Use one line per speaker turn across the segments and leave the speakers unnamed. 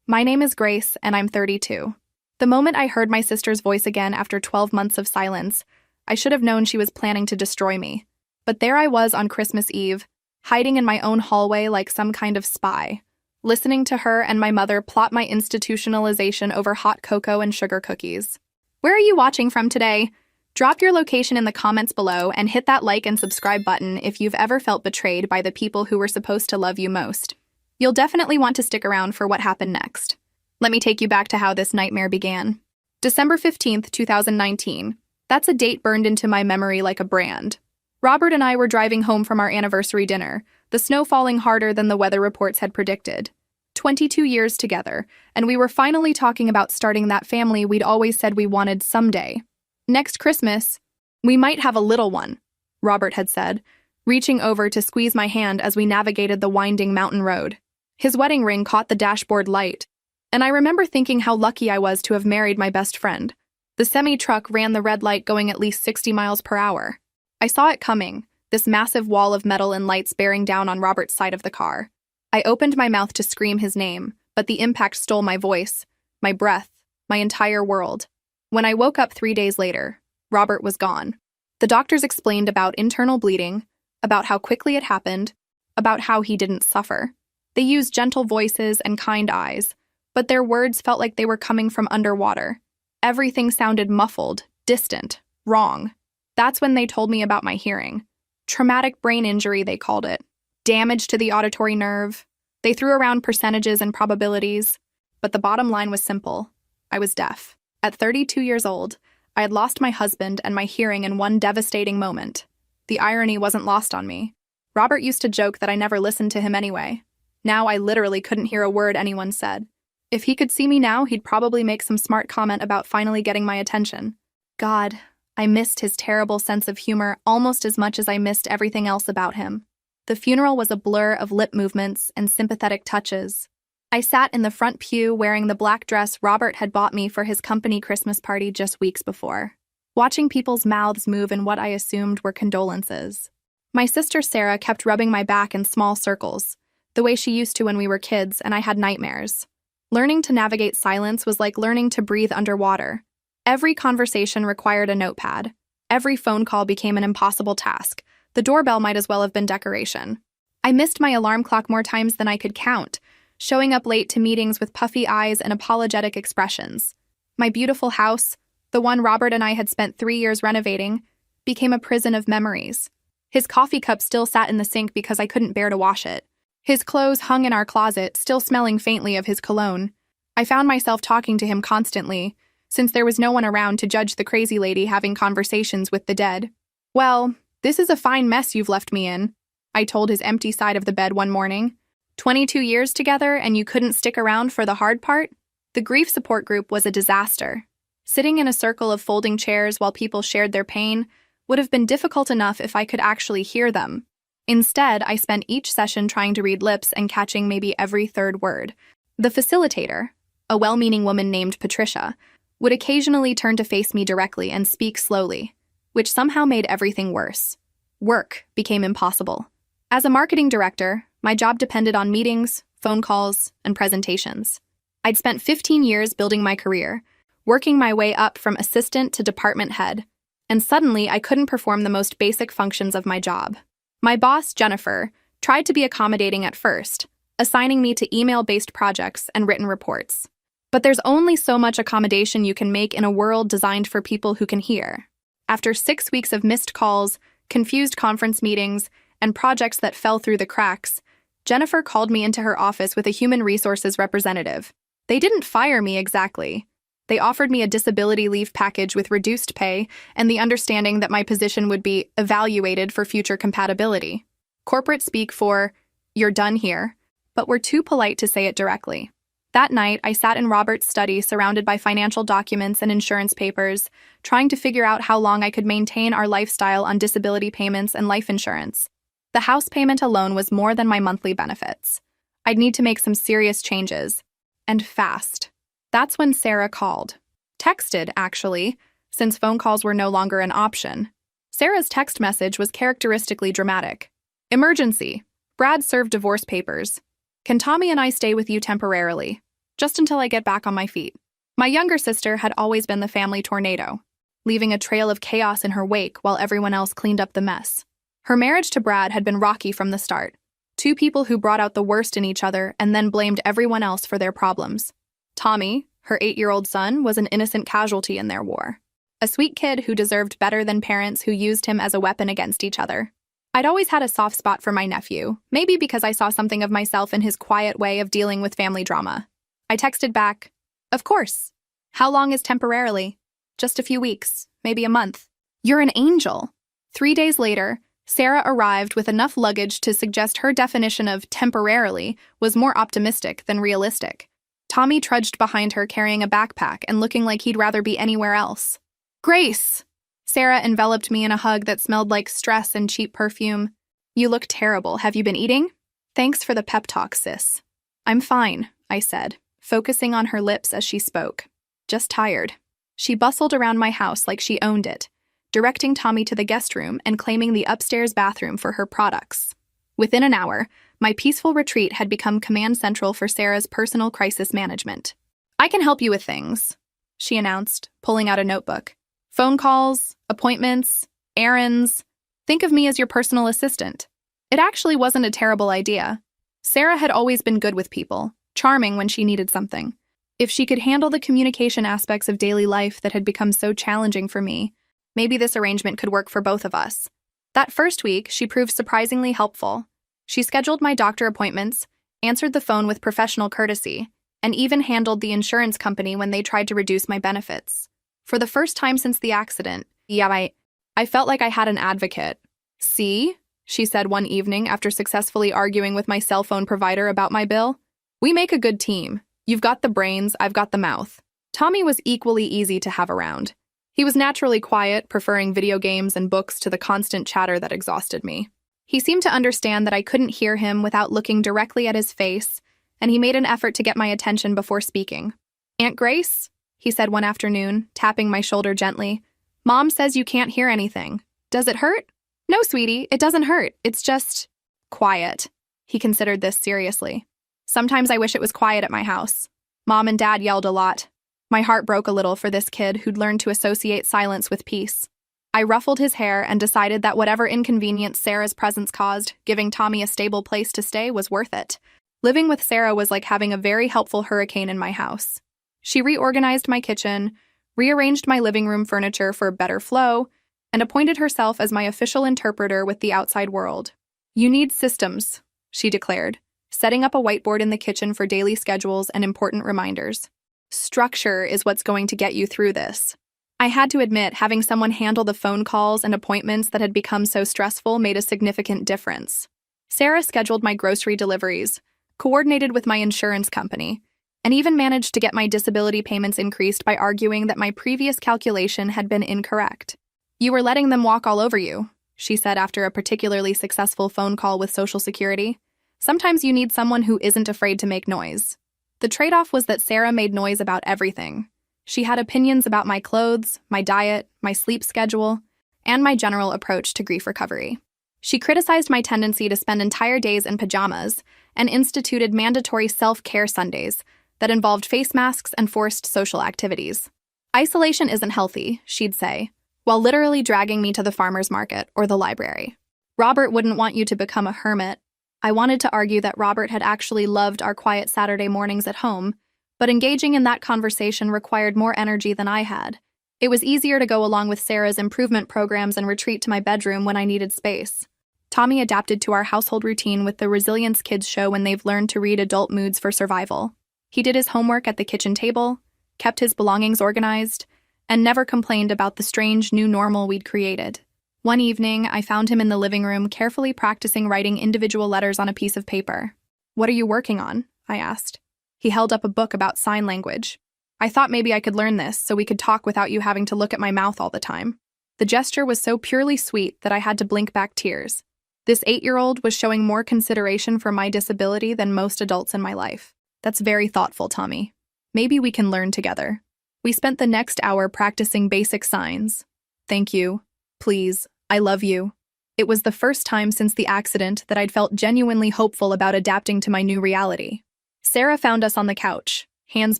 My name is Grace, and I'm 32. The moment I heard my sister's voice again after 12 months of silence, I should have known she was planning to destroy me. But there I was on Christmas Eve, hiding in my own hallway like some kind of spy, listening to her and my mother plot my institutionalization over hot cocoa and sugar cookies. Where are you watching from today? Drop your location in the comments below and hit that like and subscribe button if you've ever felt betrayed by the people who were supposed to love you most. You'll definitely want to stick around for what happened next. Let me take you back to how this nightmare began. December 15th, 2019. That's a date burned into my memory like a brand. Robert and I were driving home from our anniversary dinner, the snow falling harder than the weather reports had predicted. 22 years together, and we were finally talking about starting that family we'd always said we wanted someday. Next Christmas, we might have a little one, Robert had said, reaching over to squeeze my hand as we navigated the winding mountain road. His wedding ring caught the dashboard light, and I remember thinking how lucky I was to have married my best friend. The semi-truck ran the red light going at least 60 miles per hour. I saw it coming, this massive wall of metal and lights bearing down on Robert's side of the car. I opened my mouth to scream his name, but the impact stole my voice, my breath, my entire world. When I woke up 3 days later, Robert was gone. The doctors explained about internal bleeding, about how quickly it happened, about how he didn't suffer. They used gentle voices and kind eyes, but their words felt like they were coming from underwater. Everything sounded muffled, distant, wrong. That's when they told me about my hearing. Traumatic brain injury, they called it. Damage to the auditory nerve. They threw around percentages and probabilities, but the bottom line was simple. I was deaf. At 32 years old, I had lost my husband and my hearing in one devastating moment. The irony wasn't lost on me. Robert used to joke that I never listened to him anyway. Now I literally couldn't hear a word anyone said. If he could see me now, he'd probably make some smart comment about finally getting my attention. God, I missed his terrible sense of humor almost as much as I missed everything else about him. The funeral was a blur of lip movements and sympathetic touches. I sat in the front pew wearing the black dress Robert had bought me for his company Christmas party just weeks before, watching people's mouths move in what I assumed were condolences. My sister Sarah kept rubbing my back in small circles, the way she used to when we were kids and I had nightmares. Learning to navigate silence was like learning to breathe underwater. Every conversation required a notepad. Every phone call became an impossible task. The doorbell might as well have been decoration. I missed my alarm clock more times than I could count, showing up late to meetings with puffy eyes and apologetic expressions. My beautiful house, the one Robert and I had spent 3 years renovating, became a prison of memories. His coffee cup still sat in the sink because I couldn't bear to wash it. His clothes hung in our closet, still smelling faintly of his cologne. I found myself talking to him constantly, since there was no one around to judge the crazy lady having conversations with the dead. Well, this is a fine mess you've left me in, I told his empty side of the bed one morning. 22 years together and you couldn't stick around for the hard part? The grief support group was a disaster. Sitting in a circle of folding chairs while people shared their pain would have been difficult enough if I could actually hear them. Instead, I spent each session trying to read lips and catching maybe every third word. The facilitator, a well-meaning woman named Patricia, would occasionally turn to face me directly and speak slowly, which somehow made everything worse. Work became impossible. As a marketing director, my job depended on meetings, phone calls, and presentations. I'd spent 15 years building my career, working my way up from assistant to department head, and suddenly I couldn't perform the most basic functions of my job. My boss, Jennifer, tried to be accommodating at first, assigning me to email-based projects and written reports. But there's only so much accommodation you can make in a world designed for people who can hear. After 6 weeks of missed calls, confused conference meetings, and projects that fell through the cracks, Jennifer called me into her office with a human resources representative. They didn't fire me exactly. They offered me a disability leave package with reduced pay and the understanding that my position would be evaluated for future compatibility. Corporate speak for, "You're done here," but were too polite to say it directly. That night, I sat in Robert's study surrounded by financial documents and insurance papers, trying to figure out how long I could maintain our lifestyle on disability payments and life insurance. The house payment alone was more than my monthly benefits. I'd need to make some serious changes. And fast. That's when Sarah called. Texted, actually, since phone calls were no longer an option. Sarah's text message was characteristically dramatic. "Emergency. Brad served divorce papers. Can Tommy and I stay with you temporarily? just until I get back on my feet. My younger sister had always been the family tornado, leaving a trail of chaos in her wake while everyone else cleaned up the mess. Her marriage to Brad had been rocky from the start. Two people who brought out the worst in each other and then blamed everyone else for their problems. Tommy, her 8-year-old son, was an innocent casualty in their war. A sweet kid who deserved better than parents who used him as a weapon against each other. I'd always had a soft spot for my nephew, maybe because I saw something of myself in his quiet way of dealing with family drama. I texted back, "Of course. How long is temporarily? Just a few weeks, maybe a month. You're an angel." 3 days later, Sarah arrived with enough luggage to suggest her definition of temporarily was more optimistic than realistic. Tommy trudged behind her carrying a backpack and looking like he'd rather be anywhere else. "Grace!" Sarah enveloped me in a hug that smelled like stress and cheap perfume. "You look terrible. Have you been eating?" "Thanks for the pep talk, sis." "I'm fine," I said, focusing on her lips as she spoke. "Just tired." She bustled around my house like she owned it, directing Tommy to the guest room and claiming the upstairs bathroom for her products. Within an hour, my peaceful retreat had become command central for Sarah's personal crisis management. "I can help you with things," she announced, pulling out a notebook. "Phone calls, appointments, errands. Think of me as your personal assistant." It actually wasn't a terrible idea. Sarah had always been good with people, charming when she needed something. If she could handle the communication aspects of daily life that had become so challenging for me, maybe this arrangement could work for both of us. That first week, she proved surprisingly helpful. She scheduled my doctor appointments, answered the phone with professional courtesy, and even handled the insurance company when they tried to reduce my benefits. For the first time since the accident, I felt like I had an advocate. "See?" she said one evening after successfully arguing with my cell phone provider about my bill. "We make a good team. You've got the brains, I've got the mouth." Tommy was equally easy to have around. He was naturally quiet, preferring video games and books to the constant chatter that exhausted me. He seemed to understand that I couldn't hear him without looking directly at his face, and he made an effort to get my attention before speaking. "Aunt Grace?" he said one afternoon, tapping my shoulder gently. "Mom says you can't hear anything. Does it hurt?" "No, sweetie, it doesn't hurt. It's just quiet." He considered this seriously. "Sometimes I wish it was quiet at my house. Mom and Dad yelled a lot." My heart broke a little for this kid who'd learned to associate silence with peace. I ruffled his hair and decided that whatever inconvenience Sarah's presence caused, giving Tommy a stable place to stay was worth it. Living with Sarah was like having a very helpful hurricane in my house. She reorganized my kitchen, rearranged my living room furniture for better flow, and appointed herself as my official interpreter with the outside world. "You need systems," she declared, setting up a whiteboard in the kitchen for daily schedules and important reminders. "Structure is what's going to get you through this." I had to admit, having someone handle the phone calls and appointments that had become so stressful made a significant difference. Sarah scheduled my grocery deliveries, coordinated with my insurance company, and even managed to get my disability payments increased by arguing that my previous calculation had been incorrect. "You were letting them walk all over you," she said after a particularly successful phone call with Social Security. "Sometimes you need someone who isn't afraid to make noise." The trade-off was that Sarah made noise about everything. She had opinions about my clothes, my diet, my sleep schedule, and my general approach to grief recovery. She criticized my tendency to spend entire days in pajamas and instituted mandatory self-care Sundays that involved face masks and forced social activities. "Isolation isn't healthy," she'd say, while literally dragging me to the farmer's market or the library. "Robert wouldn't want you to become a hermit." I wanted to argue that Robert had actually loved our quiet Saturday mornings at home, but engaging in that conversation required more energy than I had. It was easier to go along with Sarah's improvement programs and retreat to my bedroom when I needed space. Tommy adapted to our household routine with the resilience kids show when they've learned to read adult moods for survival. He did his homework at the kitchen table, kept his belongings organized, and never complained about the strange new normal we'd created. One evening, I found him in the living room carefully practicing writing individual letters on a piece of paper. "What are you working on?" I asked. He held up a book about sign language. "I thought maybe I could learn this so we could talk without you having to look at my mouth all the time." The gesture was so purely sweet that I had to blink back tears. This 8-year-old was showing more consideration for my disability than most adults in my life. "That's very thoughtful, Tommy. Maybe we can learn together." We spent the next hour practicing basic signs. "Thank you. Please. I love you." It was the first time since the accident that I'd felt genuinely hopeful about adapting to my new reality. Sarah found us on the couch, hands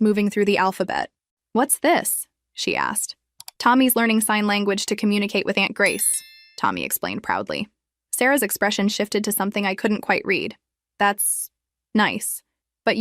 moving through the alphabet. "What's this?" she asked. "Tommy's learning sign language to communicate with Aunt Grace," Tommy explained proudly. Sarah's expression shifted to something I couldn't quite read. "That's nice. But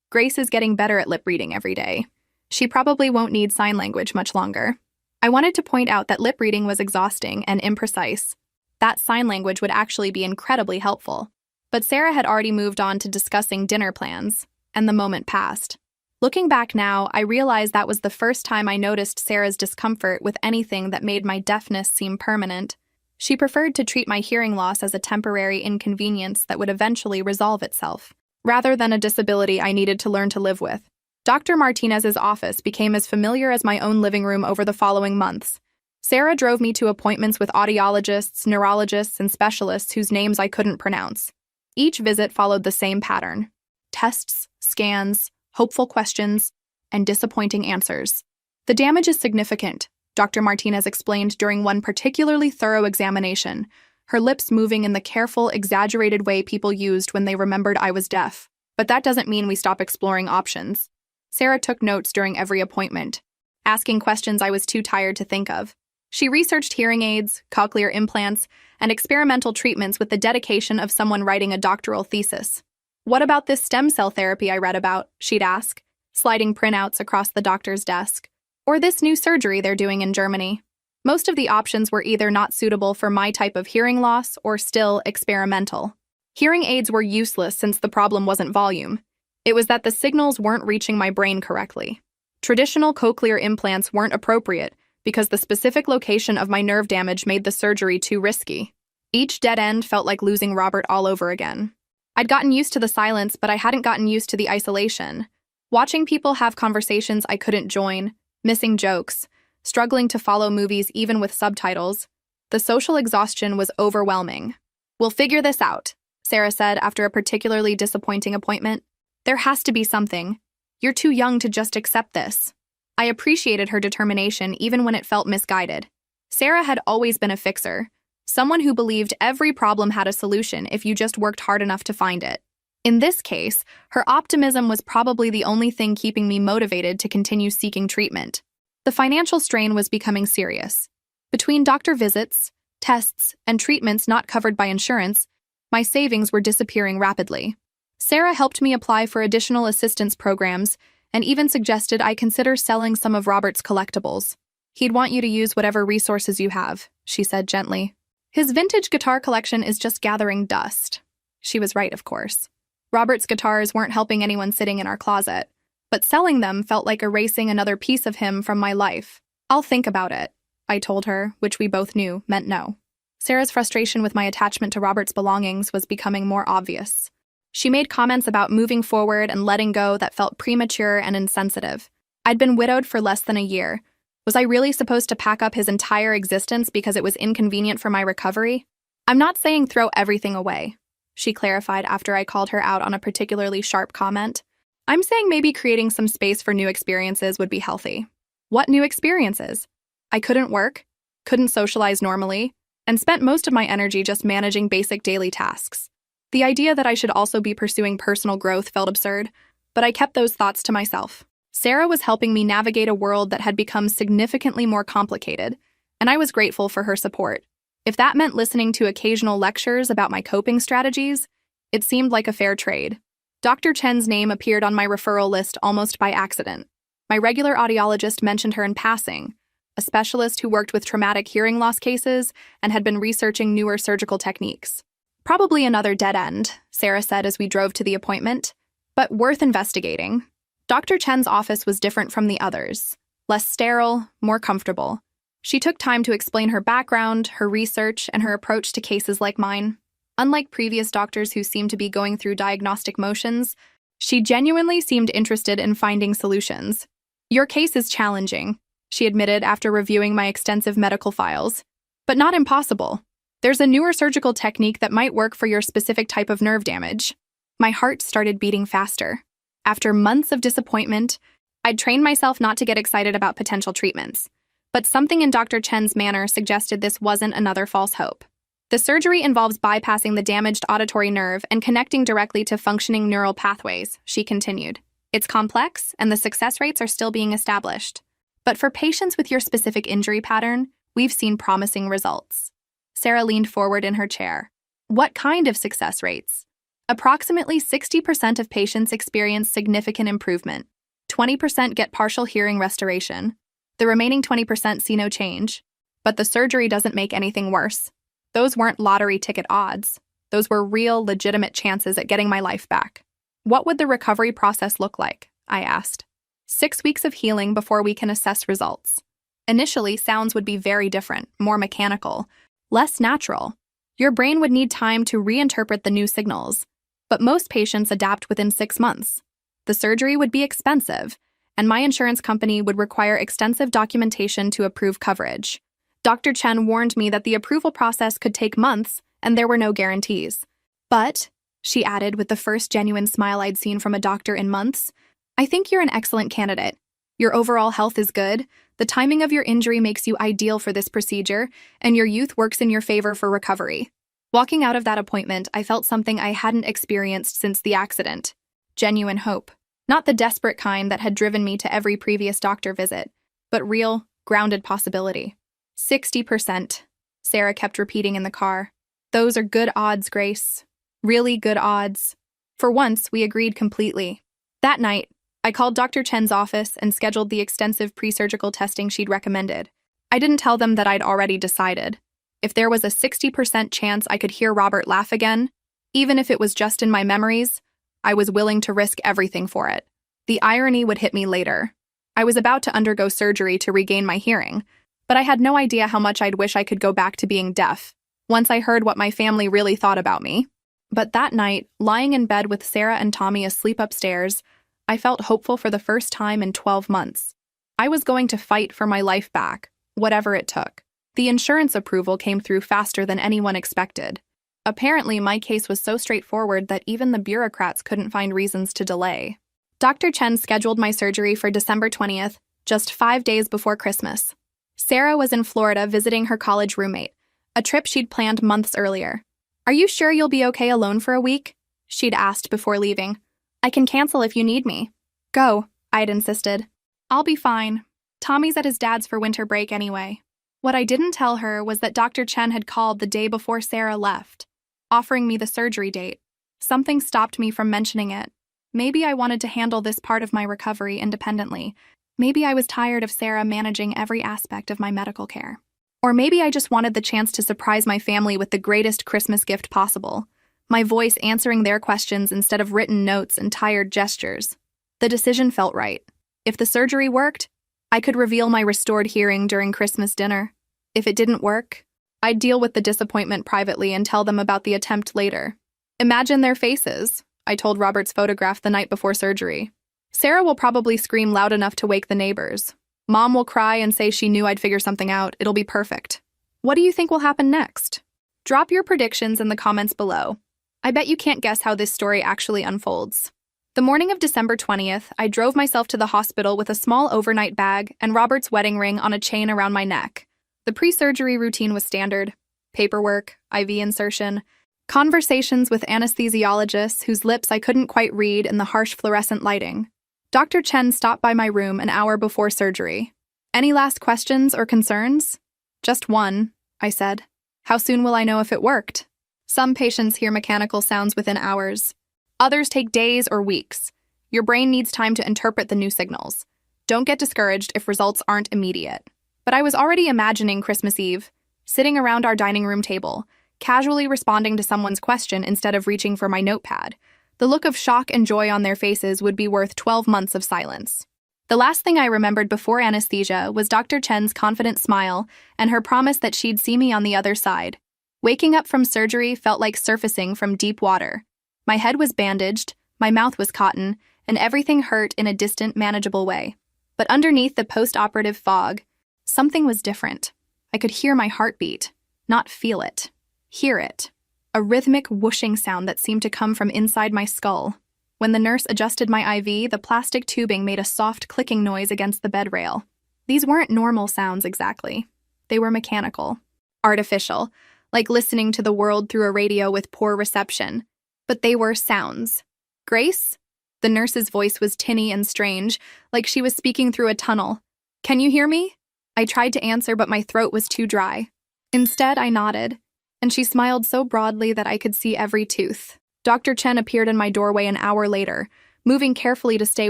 Grace is getting better at lip reading every day. She probably won't need sign language much longer." I wanted to point out that lip reading was exhausting and imprecise. That sign language would actually be incredibly helpful. But Sarah had already moved on to discussing dinner plans, and the moment passed. Looking back now, I realized that was the first time I noticed Sarah's discomfort with anything that made my deafness seem permanent. She preferred to treat my hearing loss as a temporary inconvenience that would eventually resolve itself, rather than a disability I needed to learn to live with. Dr. Martinez's office became as familiar as my own living room over the following months. Sarah drove me to appointments with audiologists, neurologists, and specialists whose names I couldn't pronounce. Each visit followed the same pattern: tests, scans, hopeful questions, and disappointing answers. "The damage is significant," Dr. Martinez explained during one particularly thorough examination, her lips moving in the careful, exaggerated way people used when they remembered I was deaf. "But that doesn't mean we stop exploring options." Sarah took notes during every appointment, asking questions I was too tired to think of. She researched hearing aids, cochlear implants, and experimental treatments with the dedication of someone writing a doctoral thesis. "What about this stem cell therapy I read about?" she'd ask, sliding printouts across the doctor's desk. "Or this new surgery they're doing in Germany?" Most of the options were either not suitable for my type of hearing loss or still experimental. Hearing aids were useless since the problem wasn't volume. It was that the signals weren't reaching my brain correctly. Traditional cochlear implants weren't appropriate because the specific location of my nerve damage made the surgery too risky. Each dead end felt like losing Robert all over again. I'd gotten used to the silence, but I hadn't gotten used to the isolation. Watching people have conversations I couldn't join, missing jokes, struggling to follow movies even with subtitles. The social exhaustion was overwhelming. "We'll figure this out," Sarah said after a particularly disappointing appointment. "There has to be something. You're too young to just accept this." I appreciated her determination even when it felt misguided. Sarah had always been a fixer, someone who believed every problem had a solution if you just worked hard enough to find it. In this case, her optimism was probably the only thing keeping me motivated to continue seeking treatment. The financial strain was becoming serious. Between doctor visits, tests, and treatments not covered by insurance, my savings were disappearing rapidly. Sarah helped me apply for additional assistance programs and even suggested I consider selling some of Robert's collectibles. "He'd want you to use whatever resources you have," she said gently. "His vintage guitar collection is just gathering dust." She was right, of course. Robert's guitars weren't helping anyone sitting in our closet, but selling them felt like erasing another piece of him from my life. "I'll think about it," I told her, which we both knew meant no. Sarah's frustration with my attachment to Robert's belongings was becoming more obvious. She made comments about moving forward and letting go that felt premature and insensitive. I'd been widowed for less than a year. Was I really supposed to pack up his entire existence because it was inconvenient for my recovery? "I'm not saying throw everything away," she clarified after I called her out on a particularly sharp comment. "I'm saying maybe creating some space for new experiences would be healthy." "What new experiences?" I couldn't work, couldn't socialize normally, and spent most of my energy just managing basic daily tasks. The idea that I should also be pursuing personal growth felt absurd, but I kept those thoughts to myself. Sarah was helping me navigate a world that had become significantly more complicated, and I was grateful for her support. If that meant listening to occasional lectures about my coping strategies, it seemed like a fair trade. Dr. Chen's name appeared on my referral list almost by accident. My regular audiologist mentioned her in passing, a specialist who worked with traumatic hearing loss cases and had been researching newer surgical techniques. "Probably another dead end," Sarah said as we drove to the appointment, "but worth investigating." Dr. Chen's office was different from the others, less sterile, more comfortable. She took time to explain her background, her research, and her approach to cases like mine. Unlike previous doctors who seemed to be going through diagnostic motions, she genuinely seemed interested in finding solutions. "Your case is challenging," she admitted after reviewing my extensive medical files, "but not impossible. There's a newer surgical technique that might work for your specific type of nerve damage." My heart started beating faster. After months of disappointment, I'd trained myself not to get excited about potential treatments, but something in Dr. Chen's manner suggested this wasn't another false hope. "The surgery involves bypassing the damaged auditory nerve and connecting directly to functioning neural pathways," she continued. It's complex, and the success rates are still being established. But for patients with your specific injury pattern, we've seen promising results. Sarah leaned forward in her chair. What kind of success rates? Approximately 60% of patients experience significant improvement. 20% get partial hearing restoration. The remaining 20% see no change. But the surgery doesn't make anything worse. Those weren't lottery ticket odds. Those were real, legitimate chances at getting my life back. What would the recovery process look like? I asked. 6 weeks of healing before we can assess results. Initially, sounds would be very different, more mechanical, less natural. Your brain would need time to reinterpret the new signals, but most patients adapt within 6 months. The surgery would be expensive, and my insurance company would require extensive documentation to approve coverage. Dr. Chen warned me that the approval process could take months, and there were no guarantees. But, she added with the first genuine smile I'd seen from a doctor in months, I think you're an excellent candidate. Your overall health is good, the timing of your injury makes you ideal for this procedure, and your youth works in your favor for recovery. Walking out of that appointment, I felt something I hadn't experienced since the accident. Genuine hope. Not the desperate kind that had driven me to every previous doctor visit, but real, grounded possibility. 60%, Sarah kept repeating in the car. Those are good odds, Grace. Really good odds. For once, we agreed completely. That night, I called Dr. Chen's office and scheduled the extensive pre-surgical testing she'd recommended. I didn't tell them that I'd already decided. If there was a 60% chance I could hear Robert laugh again, even if it was just in my memories, I was willing to risk everything for it. The irony would hit me later. I was about to undergo surgery to regain my hearing, but I had no idea how much I'd wish I could go back to being deaf, once I heard what my family really thought about me. But that night, lying in bed with Sarah and Tommy asleep upstairs, I felt hopeful for the first time in 12 months. I was going to fight for my life back, whatever it took. The insurance approval came through faster than anyone expected. Apparently, my case was so straightforward that even the bureaucrats couldn't find reasons to delay. Dr. Chen scheduled my surgery for December 20th, just 5 days before Christmas. Sarah was in Florida visiting her college roommate, a trip she'd planned months earlier. Are you sure you'll be okay alone for a week? She'd asked before leaving. I can cancel if you need me. Go, I'd insisted. I'll be fine. Tommy's at his dad's for winter break anyway. What I didn't tell her was that Dr. Chen had called the day before Sarah left, offering me the surgery date. Something stopped me from mentioning it. Maybe I wanted to handle this part of my recovery independently. Maybe I was tired of Sarah managing every aspect of my medical care. Or maybe I just wanted the chance to surprise my family with the greatest Christmas gift possible. My voice answering their questions instead of written notes and tired gestures. The decision felt right. If the surgery worked, I could reveal my restored hearing during Christmas dinner. If it didn't work, I'd deal with the disappointment privately and tell them about the attempt later. Imagine their faces, I told Robert's photograph the night before surgery. Sarah will probably scream loud enough to wake the neighbors. Mom will cry and say she knew I'd figure something out. It'll be perfect. What do you think will happen next? Drop your predictions in the comments below. I bet you can't guess how this story actually unfolds. The morning of December 20th, I drove myself to the hospital with a small overnight bag and Robert's wedding ring on a chain around my neck. The pre-surgery routine was standard. Paperwork, IV insertion, conversations with anesthesiologists whose lips I couldn't quite read in the harsh fluorescent lighting. Dr. Chen stopped by my room an hour before surgery. Any last questions or concerns? Just one, I said. How soon will I know if it worked? Some patients hear mechanical sounds within hours. Others take days or weeks. Your brain needs time to interpret the new signals. Don't get discouraged if results aren't immediate. But I was already imagining Christmas Eve, sitting around our dining room table, casually responding to someone's question instead of reaching for my notepad. The look of shock and joy on their faces would be worth 12 months of silence. The last thing I remembered before anesthesia was Dr. Chen's confident smile and her promise that she'd see me on the other side. Waking up from surgery felt like surfacing from deep water. My head was bandaged, my mouth was cotton, and everything hurt in a distant, manageable way. But underneath the post-operative fog, something was different. I could hear my heartbeat, not feel it. Hear it. A rhythmic whooshing sound that seemed to come from inside my skull. When the nurse adjusted my IV, the plastic tubing made a soft clicking noise against the bed rail. These weren't normal sounds exactly. They were mechanical, artificial, like listening to the world through a radio with poor reception. But they were sounds. Grace? The nurse's voice was tinny and strange, like she was speaking through a tunnel. "Can you hear me?" I tried to answer, but my throat was too dry. Instead, I nodded, and she smiled so broadly that I could see every tooth. Dr. Chen appeared in my doorway an hour later, moving carefully to stay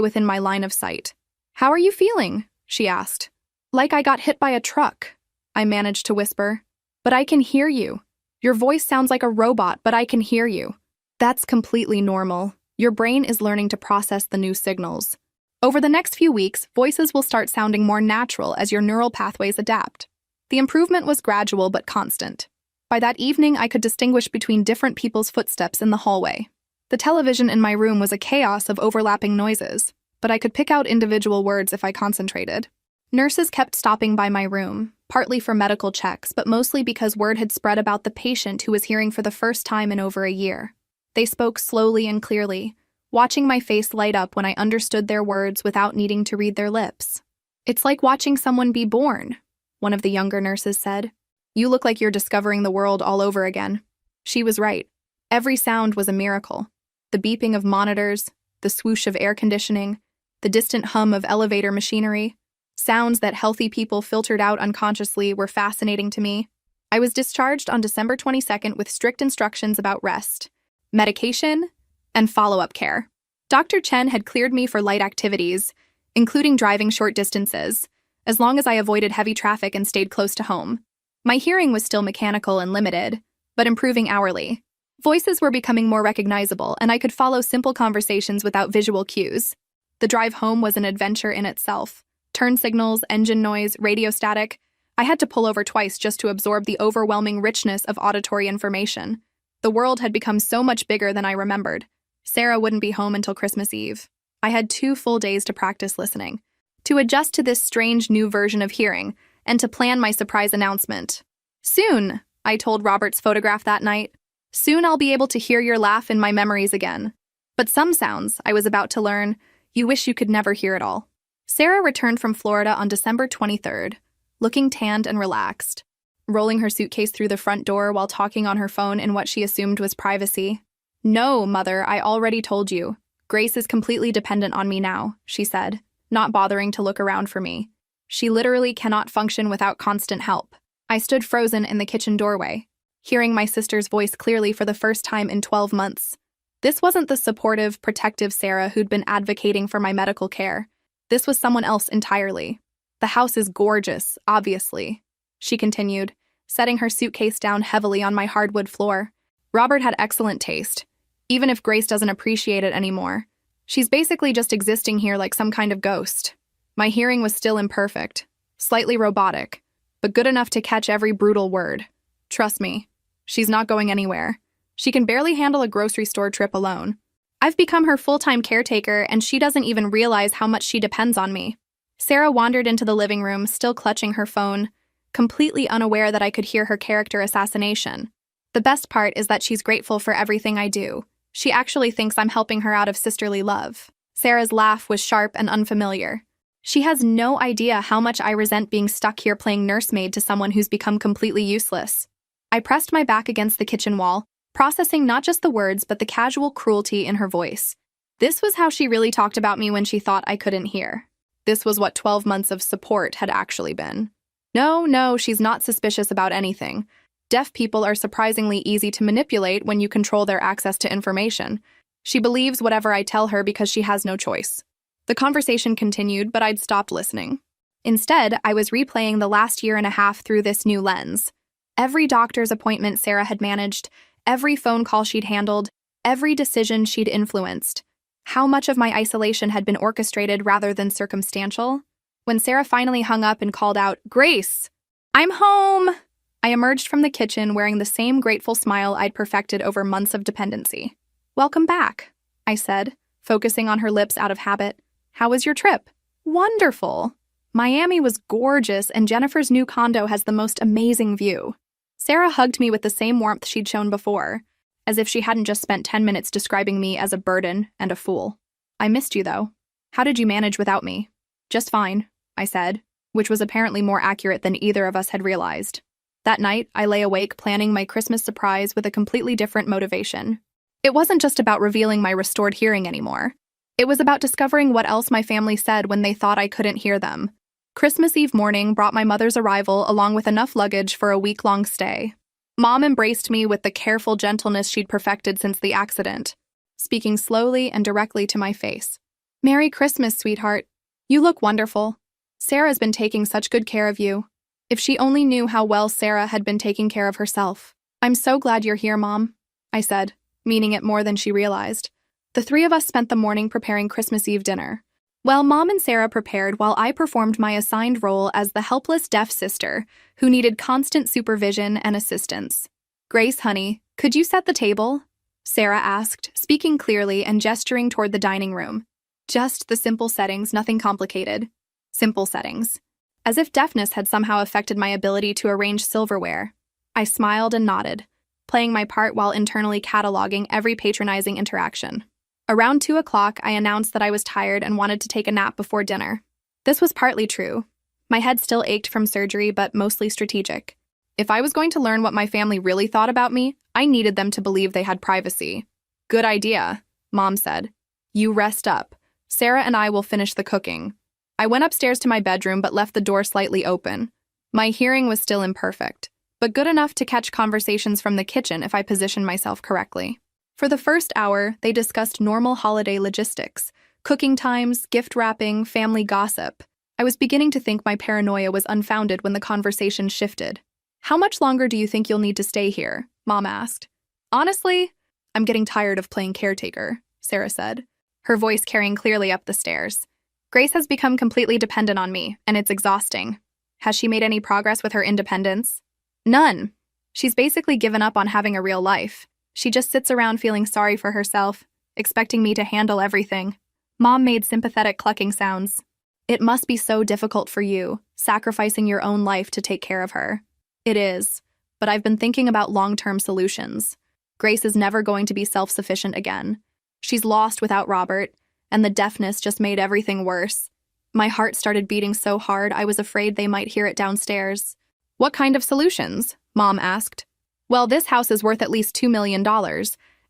within my line of sight. "How are you feeling?" she asked. "Like I got hit by a truck," I managed to whisper. "But I can hear you. Your voice sounds like a robot, but I can hear you." "That's completely normal. Your brain is learning to process the new signals. Over the next few weeks, voices will start sounding more natural as your neural pathways adapt." The improvement was gradual but constant. By that evening, I could distinguish between different people's footsteps in the hallway. The television in my room was a chaos of overlapping noises, but I could pick out individual words if I concentrated. Nurses kept stopping by my room, partly for medical checks, but mostly because word had spread about the patient who was hearing for the first time in over a year. They spoke slowly and clearly, watching my face light up when I understood their words without needing to read their lips. "It's like watching someone be born," one of the younger nurses said. "You look like you're discovering the world all over again." She was right. Every sound was a miracle. The beeping of monitors, the swoosh of air conditioning, the distant hum of elevator machinery. Sounds that healthy people filtered out unconsciously were fascinating to me. I was discharged on December 22nd with strict instructions about rest, medication, and follow-up care. Dr. Chen had cleared me for light activities, including driving short distances, as long as I avoided heavy traffic and stayed close to home. My hearing was still mechanical and limited, but improving hourly. Voices were becoming more recognizable, and I could follow simple conversations without visual cues. The drive home was an adventure in itself. Turn signals, engine noise, radio static. I had to pull over twice just to absorb the overwhelming richness of auditory information. The world had become so much bigger than I remembered. Sarah wouldn't be home until Christmas Eve. I had 2 full days to practice listening, to adjust to this strange new version of hearing, and to plan my surprise announcement. "Soon," I told Robert's photograph that night. "Soon I'll be able to hear your laugh in my memories again." But some sounds, I was about to learn, you wish you could never hear at all. Sarah returned from Florida on December 23rd, looking tanned and relaxed, rolling her suitcase through the front door while talking on her phone in what she assumed was privacy. "No, Mother, I already told you. Grace is completely dependent on me now," she said, not bothering to look around for me. "She literally cannot function without constant help." I stood frozen in the kitchen doorway, hearing my sister's voice clearly for the first time in 12 months. This wasn't the supportive, protective Sarah who'd been advocating for my medical care. This was someone else entirely. "The house is gorgeous, obviously," she continued, setting her suitcase down heavily on my hardwood floor. "Robert had excellent taste, even if Grace doesn't appreciate it anymore. She's basically just existing here like some kind of ghost." My hearing was still imperfect, slightly robotic, but good enough to catch every brutal word. "Trust me, she's not going anywhere. She can barely handle a grocery store trip alone. I've become her full-time caretaker, and she doesn't even realize how much she depends on me." Sarah wandered into the living room, still clutching her phone, completely unaware that I could hear her character assassination. "The best part is that she's grateful for everything I do. She actually thinks I'm helping her out of sisterly love." Sarah's laugh was sharp and unfamiliar. "She has no idea how much I resent being stuck here playing nursemaid to someone who's become completely useless." I pressed my back against the kitchen wall, processing not just the words but the casual cruelty in her voice. This was how she really talked about me when she thought I couldn't hear. This was what 12 months of support had actually been. No, she's not suspicious about anything. Deaf people are surprisingly easy to manipulate when you control their access to information. She believes whatever I tell her because she has no choice. The conversation continued, but I'd stopped listening. Instead, I was replaying the last year and a half through this new lens. Every doctor's appointment Sarah had managed, every phone call she'd handled, every decision she'd influenced. How much of my isolation had been orchestrated rather than circumstantial? When Sarah finally hung up and called out, "Grace, I'm home!" I emerged from the kitchen wearing the same grateful smile I'd perfected over months of dependency. "Welcome back," I said, focusing on her lips out of habit. "How was your trip?" "Wonderful. Miami was gorgeous, and Jennifer's new condo has the most amazing view." Sarah hugged me with the same warmth she'd shown before, as if she hadn't just spent 10 minutes describing me as a burden and a fool. "I missed you, though. How did you manage without me?" "Just fine," I said, which was apparently more accurate than either of us had realized. That night, I lay awake planning my Christmas surprise with a completely different motivation. It wasn't just about revealing my restored hearing anymore. It was about discovering what else my family said when they thought I couldn't hear them. Christmas Eve morning brought my mother's arrival along with enough luggage for a week-long stay. Mom embraced me with the careful gentleness she'd perfected since the accident, speaking slowly and directly to my face. "Merry Christmas, sweetheart. You look wonderful. Sarah's been taking such good care of you." If she only knew how well Sarah had been taking care of herself. "I'm so glad you're here, Mom," I said, meaning it more than she realized. The three of us spent the morning preparing Christmas Eve dinner. Well, Mom and Sarah prepared while I performed my assigned role as the helpless deaf sister who needed constant supervision and assistance. "Grace, honey, could you set the table?" Sarah asked, speaking clearly and gesturing toward the dining room. Just the simple settings, nothing complicated. Simple settings. As if deafness had somehow affected my ability to arrange silverware. I smiled and nodded, playing my part while internally cataloging every patronizing interaction. Around 2 o'clock, I announced that I was tired and wanted to take a nap before dinner. This was partly true. My head still ached from surgery, but mostly strategic. If I was going to learn what my family really thought about me, I needed them to believe they had privacy. "Good idea," Mom said. "You rest up. Sarah and I will finish the cooking." I went upstairs to my bedroom but left the door slightly open. My hearing was still imperfect, but good enough to catch conversations from the kitchen if I positioned myself correctly. For the first hour, they discussed normal holiday logistics, cooking times, gift wrapping, family gossip. I was beginning to think my paranoia was unfounded when the conversation shifted. "How much longer do you think you'll need to stay here?" Mom asked. "Honestly, I'm getting tired of playing caretaker," Sarah said, her voice carrying clearly up the stairs. "Grace has become completely dependent on me, and it's exhausting." "Has she made any progress with her independence?" "None. She's basically given up on having a real life. She just sits around feeling sorry for herself, expecting me to handle everything." Mom made sympathetic clucking sounds. "It must be so difficult for you, sacrificing your own life to take care of her." "It is, but I've been thinking about long-term solutions. Grace is never going to be self-sufficient again. She's lost without Robert, and the deafness just made everything worse." My heart started beating so hard I was afraid they might hear it downstairs. "What kind of solutions?" Mom asked. "Well, this house is worth at least $2 million,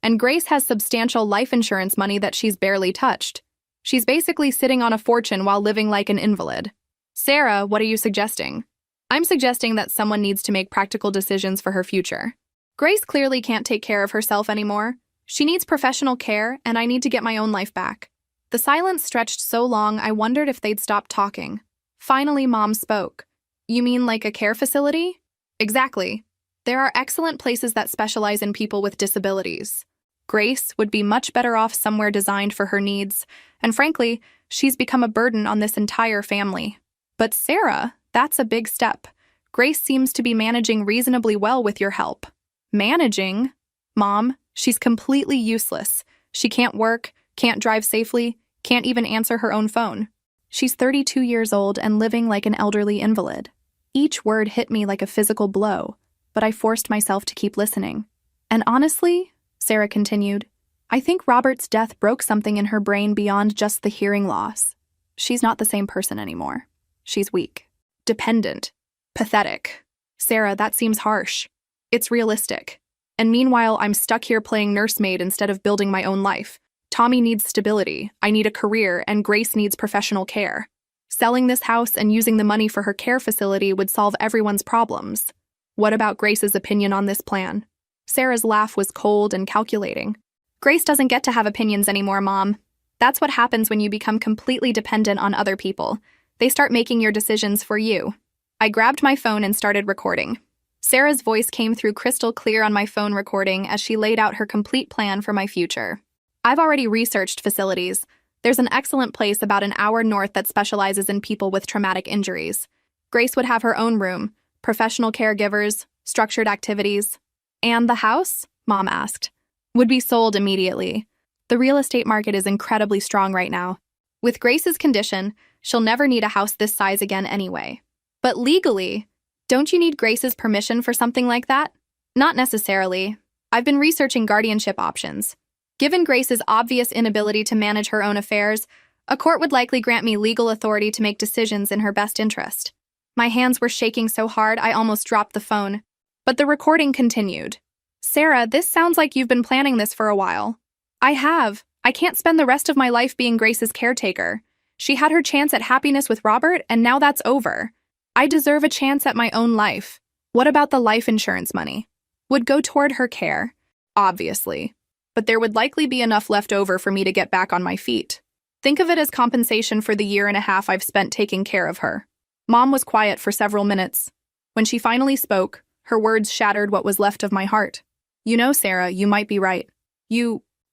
and Grace has substantial life insurance money that she's barely touched. She's basically sitting on a fortune while living like an invalid." "Sarah, what are you suggesting?" "I'm suggesting that someone needs to make practical decisions for her future. Grace clearly can't take care of herself anymore. She needs professional care, and I need to get my own life back." The silence stretched so long I wondered if they'd stop talking. Finally, Mom spoke. "You mean like a care facility?" "Exactly. There are excellent places that specialize in people with disabilities. Grace would be much better off somewhere designed for her needs, and frankly, she's become a burden on this entire family." "But Sarah, that's a big step. Grace seems to be managing reasonably well with your help." "Managing? Mom, she's completely useless. She can't work, can't drive safely, can't even answer her own phone. She's 32 years old and living like an elderly invalid." Each word hit me like a physical blow, but I forced myself to keep listening. "And honestly," Sarah continued, "I think Robert's death broke something in her brain beyond just the hearing loss. She's not the same person anymore. She's weak, dependent, pathetic." "Sarah, that seems harsh." "It's realistic. And meanwhile, I'm stuck here playing nursemaid instead of building my own life. Tommy needs stability, I need a career, and Grace needs professional care. Selling this house and using the money for her care facility would solve everyone's problems. What about Grace's opinion on this plan?" Sarah's laugh was cold and calculating. "Grace doesn't get to have opinions anymore, Mom. That's what happens when you become completely dependent on other people. They start making your decisions for you." I grabbed my phone and started recording. Sarah's voice came through crystal clear on my phone recording as she laid out her complete plan for my future. "I've already researched facilities. There's an excellent place about an hour north that specializes in people with traumatic injuries. Grace would have her own room, professional caregivers, structured activities." "And the house?" Mom asked. "Would be sold immediately. The real estate market is incredibly strong right now. With Grace's condition, she'll never need a house this size again anyway. But legally, don't you need Grace's permission for something like that?" "Not necessarily. I've been researching guardianship options. Given Grace's obvious inability to manage her own affairs, a court would likely grant me legal authority to make decisions in her best interest." My hands were shaking so hard I almost dropped the phone. But the recording continued. "Sarah, this sounds like you've been planning this for a while." "I have. I can't spend the rest of my life being Grace's caretaker. She had her chance at happiness with Robert, and now that's over. I deserve a chance at my own life. What about the life insurance money? Would go toward her care, obviously. But there would likely be enough left over for me to get back on my feet. Think of it as compensation for the year and a half I've spent taking care of her. Mom was quiet for several minutes. When she finally spoke, her words shattered what was left of my heart. You know, Sarah, you might be right.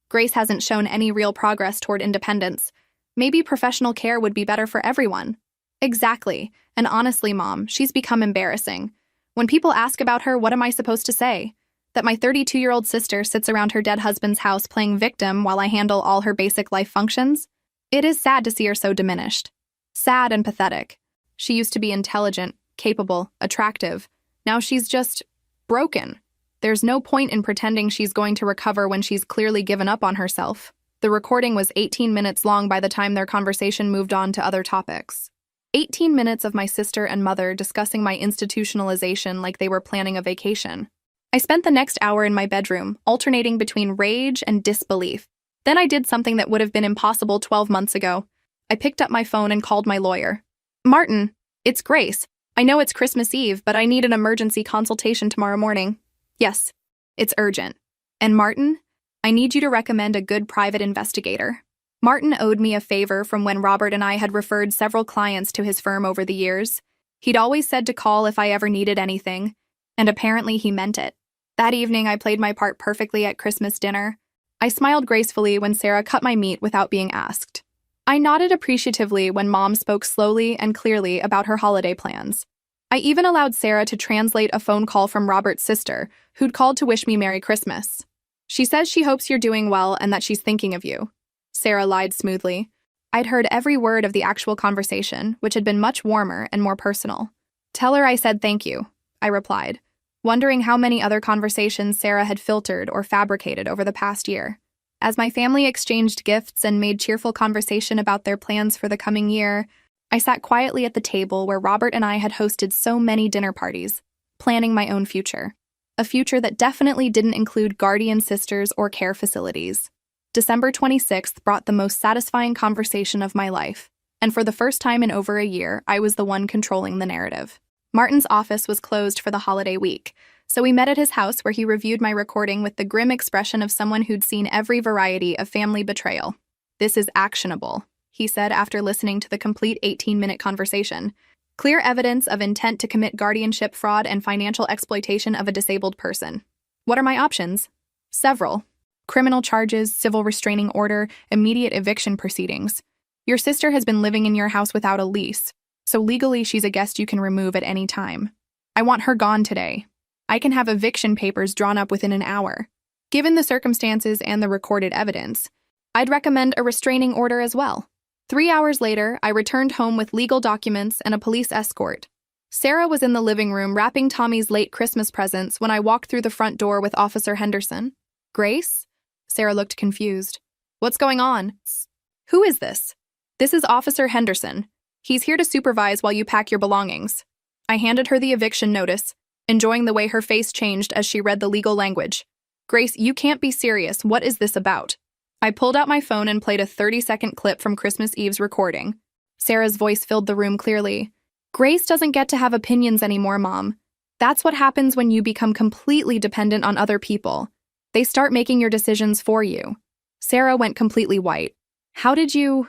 Grace hasn't shown any real progress toward independence. Maybe professional care would be better for everyone. Exactly. And honestly, Mom, she's become embarrassing. When people ask about her, what am I supposed to say? That my 32-year-old sister sits around her dead husband's house playing victim while I handle all her basic life functions? It is sad to see her so diminished. Sad and pathetic. She used to be intelligent, capable, attractive. Now she's just broken. There's no point in pretending she's going to recover when she's clearly given up on herself. The recording was 18 minutes long by the time their conversation moved on to other topics. 18 minutes of my sister and mother discussing my institutionalization like they were planning a vacation. I spent the next hour in my bedroom, alternating between rage and disbelief. Then I did something that would have been impossible 12 months ago. I picked up my phone and called my lawyer. Martin, it's Grace. I know it's Christmas Eve, but I need an emergency consultation tomorrow morning. Yes, it's urgent. And Martin, I need you to recommend a good private investigator. Martin owed me a favor from when Robert and I had referred several clients to his firm over the years. He'd always said to call if I ever needed anything, and apparently he meant it. That evening, I played my part perfectly at Christmas dinner. I smiled gracefully when Sarah cut my meat without being asked. I nodded appreciatively when Mom spoke slowly and clearly about her holiday plans. I even allowed Sarah to translate a phone call from Robert's sister, who'd called to wish me Merry Christmas. She says she hopes you're doing well and that she's thinking of you. Sarah lied smoothly. I'd heard every word of the actual conversation, which had been much warmer and more personal. Tell her I said thank you, I replied, wondering how many other conversations Sarah had filtered or fabricated over the past year. As my family exchanged gifts and made cheerful conversation about their plans for the coming year, I sat quietly at the table where Robert and I had hosted so many dinner parties, planning my own future. A future that definitely didn't include guardian sisters or care facilities. December 26th brought the most satisfying conversation of my life, and for the first time in over a year, I was the one controlling the narrative. Martin's office was closed for the holiday week, so we met at his house where he reviewed my recording with the grim expression of someone who'd seen every variety of family betrayal. This is actionable, he said after listening to the complete 18-minute conversation. Clear evidence of intent to commit guardianship fraud and financial exploitation of a disabled person. What are my options? Several. Criminal charges, civil restraining order, immediate eviction proceedings. Your sister has been living in your house without a lease, so legally she's a guest you can remove at any time. I want her gone today. I can have eviction papers drawn up within an hour. Given the circumstances and the recorded evidence, I'd recommend a restraining order as well. 3 hours later, I returned home with legal documents and a police escort. Sarah was in the living room wrapping Tommy's late Christmas presents when I walked through the front door with Officer Henderson. Grace? Sarah looked confused. What's going on? Who is this? This is Officer Henderson. He's here to supervise while you pack your belongings. I handed her the eviction notice, enjoying the way her face changed as she read the legal language. Grace, you can't be serious. What is this about? I pulled out my phone and played a 30-second clip from Christmas Eve's recording. Sarah's voice filled the room clearly. Grace doesn't get to have opinions anymore, Mom. That's what happens when you become completely dependent on other people. They start making your decisions for you. Sarah went completely white. How did you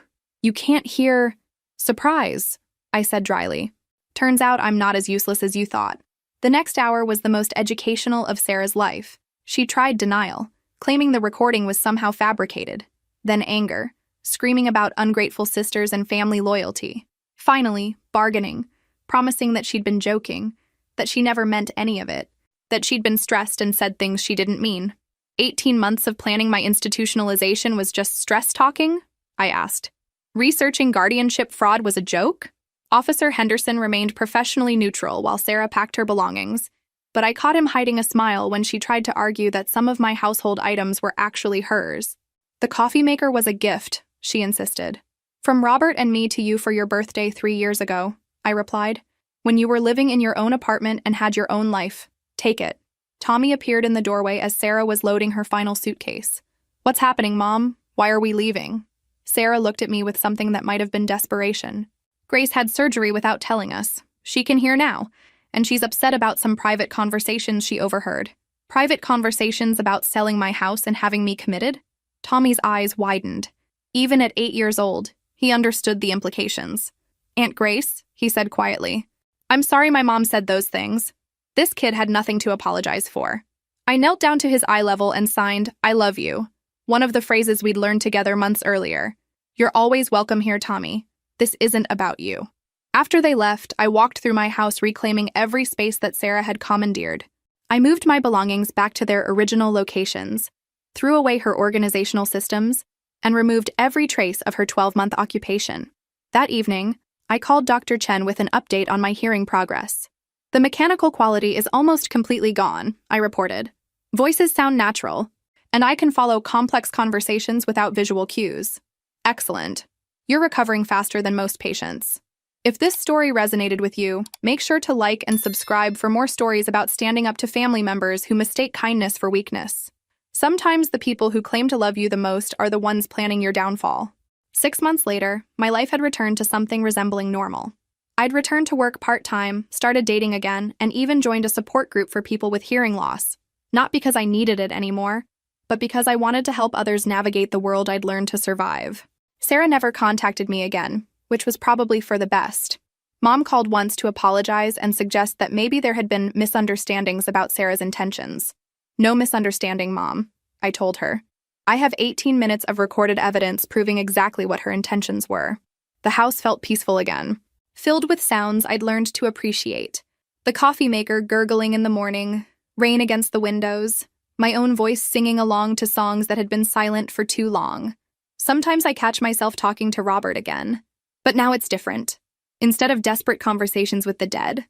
can't hear... Surprise, I said dryly. Turns out I'm not as useless as you thought. The next hour was the most educational of Sarah's life. She tried denial, claiming the recording was somehow fabricated. Then anger, screaming about ungrateful sisters and family loyalty. Finally, bargaining, promising that she'd been joking, that she never meant any of it, that she'd been stressed and said things she didn't mean. 18 months of planning my institutionalization was just stress talking? I asked. Researching guardianship fraud was a joke? Officer Henderson remained professionally neutral while Sarah packed her belongings, but I caught him hiding a smile when she tried to argue that some of my household items were actually hers. The coffee maker was a gift, she insisted. From Robert and me to you for your birthday 3 years ago, I replied. When you were living in your own apartment and had your own life. Take it. Tommy appeared in the doorway as Sarah was loading her final suitcase. What's happening, Mom? Why are we leaving? Sarah looked at me with something that might have been desperation. Grace had surgery without telling us. She can hear now, and she's upset about some private conversations she overheard. Private conversations about selling my house and having me committed? Tommy's eyes widened. Even at 8 years old, he understood the implications. Aunt Grace, he said quietly, I'm sorry my mom said those things. This kid had nothing to apologize for. I knelt down to his eye level and signed, I love you. One of the phrases we'd learned together months earlier. You're always welcome here, Tommy. This isn't about you. After they left, I walked through my house reclaiming every space that Sarah had commandeered. I moved my belongings back to their original locations, threw away her organizational systems, and removed every trace of her 12-month occupation. That evening, I called Dr. Chen with an update on my hearing progress. The mechanical quality is almost completely gone, I reported. Voices sound natural, and I can follow complex conversations without visual cues. Excellent. You're recovering faster than most patients. If this story resonated with you, make sure to like and subscribe for more stories about standing up to family members who mistake kindness for weakness. Sometimes the people who claim to love you the most are the ones planning your downfall. 6 months later, my life had returned to something resembling normal. I'd returned to work part-time, started dating again, and even joined a support group for people with hearing loss. Not because I needed it anymore, but because I wanted to help others navigate the world I'd learned to survive. Sarah never contacted me again, which was probably for the best. Mom called once to apologize and suggest that maybe there had been misunderstandings about Sarah's intentions. No misunderstanding, Mom, I told her. I have 18 minutes of recorded evidence proving exactly what her intentions were. The house felt peaceful again, filled with sounds I'd learned to appreciate. The coffee maker gurgling in the morning, rain against the windows, my own voice singing along to songs that had been silent for too long. Sometimes I catch myself talking to Robert again. But now it's different. Instead of desperate conversations with the dead,